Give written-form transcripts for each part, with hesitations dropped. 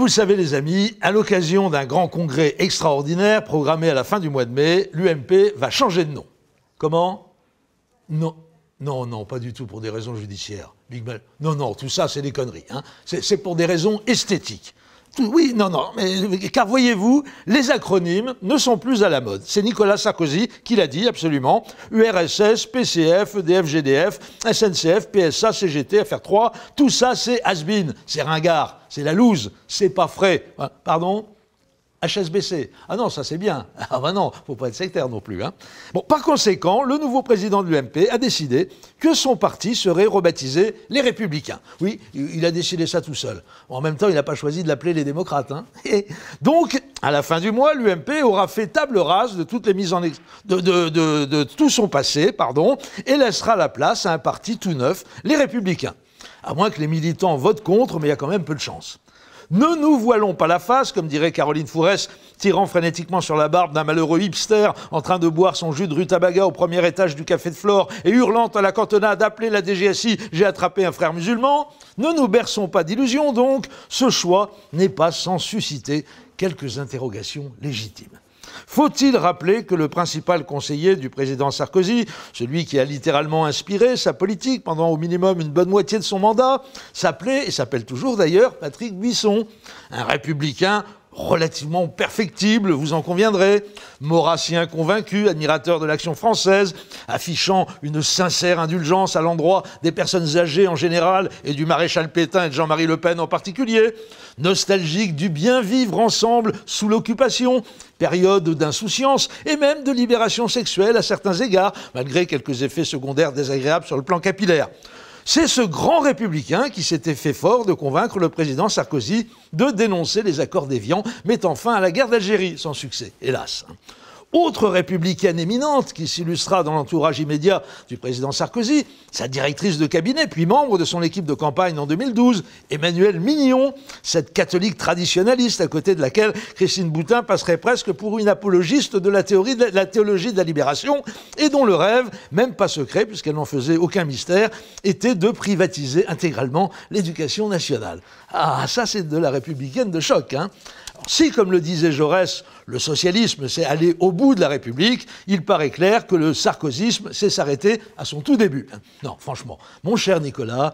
vous le savez les amis, à l'occasion d'un grand congrès extraordinaire programmé à la fin du mois de mai, l'UMP va changer de nom. Comment? Non. Non, pas du tout pour des raisons judiciaires. Non, tout ça c'est des conneries. Hein. C'est pour des raisons esthétiques. Oui, non, mais car voyez-vous, les acronymes ne sont plus à la mode. C'est Nicolas Sarkozy qui l'a dit, absolument. URSS, PCF, EDF, GDF, SNCF, PSA, CGT, FR3, tout ça c'est has-been, c'est ringard, c'est la loose, c'est pas frais. Pardon ? HSBC. Ah non, ça c'est bien. Ah ben non, faut pas être sectaire non plus. Hein. Bon, par conséquent, le nouveau président de l'UMP a décidé que son parti serait rebaptisé les Républicains. Oui, il a décidé ça tout seul. Bon, en même temps, il n'a pas choisi de l'appeler les Démocrates. Hein. Et donc, à la fin du mois, l'UMP aura fait table rase de toutes les mises en de tout son passé, et laissera la place à un parti tout neuf, les Républicains. À moins que les militants votent contre, mais il y a quand même peu de chance. Ne nous voilons pas la face, comme dirait Caroline Fourès, tirant frénétiquement sur la barbe d'un malheureux hipster en train de boire son jus de rutabaga au premier étage du Café de Flore et hurlant à la cantonade « Appelez la DGSI, j'ai attrapé un frère musulman ». Ne nous berçons pas d'illusions donc, ce choix n'est pas sans susciter quelques interrogations légitimes. Faut-il rappeler que le principal conseiller du président Sarkozy, celui qui a littéralement inspiré sa politique pendant au minimum une bonne moitié de son mandat, s'appelait, et s'appelle toujours d'ailleurs, Patrick Buisson, un républicain relativement perfectible, vous en conviendrez, maurassien convaincu, admirateur de l'action française, affichant une sincère indulgence à l'endroit des personnes âgées en général et du maréchal Pétain et de Jean-Marie Le Pen en particulier, nostalgique du bien vivre ensemble sous l'occupation, période d'insouciance et même de libération sexuelle à certains égards, malgré quelques effets secondaires désagréables sur le plan capillaire. C'est ce grand républicain qui s'était fait fort de convaincre le président Sarkozy de dénoncer les accords d'Évian, mettant fin à la guerre d'Algérie, sans succès, hélas. Autre républicaine éminente qui s'illustra dans l'entourage immédiat du président Sarkozy, sa directrice de cabinet, puis membre de son équipe de campagne en 2012, Emmanuelle Mignon, cette catholique traditionnaliste à côté de laquelle Christine Boutin passerait presque pour une apologiste de la théologie de la libération et dont le rêve, même pas secret puisqu'elle n'en faisait aucun mystère, était de privatiser intégralement l'éducation nationale. Ah, ça c'est de la républicaine de choc, hein. Si, comme le disait Jaurès, le socialisme c'est aller au bout de la République, il paraît clair que le sarkozysme c'est s'arrêter à son tout début. Non, franchement, mon cher Nicolas,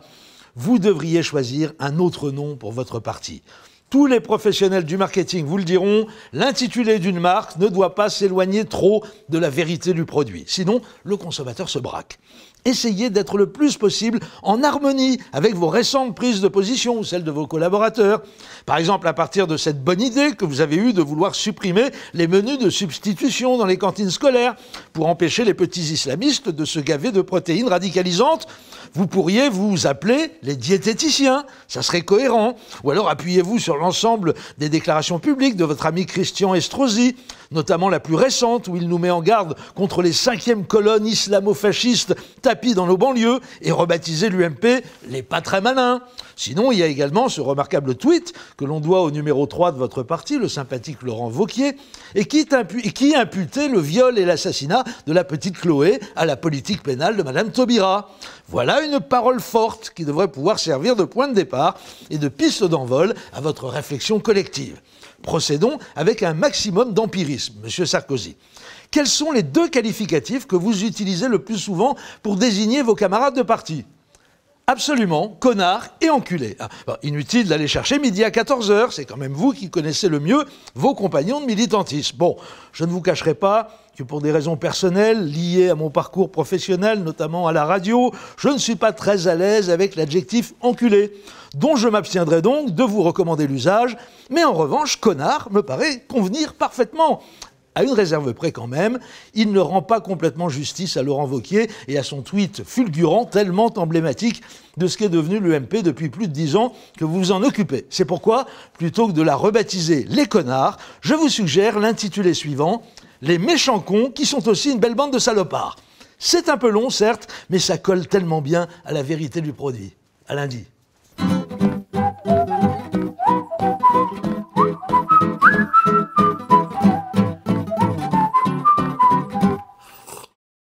vous devriez choisir un autre nom pour votre parti. Tous les professionnels du marketing vous le diront, l'intitulé d'une marque ne doit pas s'éloigner trop de la vérité du produit. Sinon, le consommateur se braque. Essayez d'être le plus possible en harmonie avec vos récentes prises de position ou celles de vos collaborateurs. Par exemple, à partir de cette bonne idée que vous avez eue de vouloir supprimer les menus de substitution dans les cantines scolaires pour empêcher les petits islamistes de se gaver de protéines radicalisantes, vous pourriez vous appeler les diététiciens, ça serait cohérent. Ou alors appuyez-vous sur l'ensemble des déclarations publiques de votre ami Christian Estrosi, notamment la plus récente où il nous met en garde contre les 5e colonnes islamo-fascistes tapies dans nos banlieues et rebaptisé l'UMP les pas très malins. Sinon, il y a également ce remarquable tweet que l'on doit au numéro 3 de votre parti, le sympathique Laurent Wauquiez, et qui imputait le viol et l'assassinat de la petite Chloé à la politique pénale de Madame Taubira. Voilà une parole forte qui devrait pouvoir servir de point de départ et de piste d'envol à votre réflexion collective. Procédons avec un maximum d'empirisme, Monsieur Sarkozy. Quels sont les 2 qualificatifs que vous utilisez le plus souvent pour désigner vos camarades de parti ? Absolument, connard et enculé. Inutile d'aller chercher midi à 14h, c'est quand même vous qui connaissez le mieux vos compagnons de militantisme. Bon, je ne vous cacherai pas que pour des raisons personnelles, liées à mon parcours professionnel, notamment à la radio, je ne suis pas très à l'aise avec l'adjectif enculé, dont je m'abstiendrai donc de vous recommander l'usage, mais en revanche, connard me paraît convenir parfaitement. À une réserve près quand même, il ne rend pas complètement justice à Laurent Wauquiez et à son tweet fulgurant, tellement emblématique de ce qu'est devenu l'UMP depuis plus de 10 ans que vous vous en occupez. C'est pourquoi, plutôt que de la rebaptiser « Les connards », je vous suggère l'intitulé suivant « Les méchants cons qui sont aussi une belle bande de salopards ». C'est un peu long, certes, mais ça colle tellement bien à la vérité du produit. À lundi.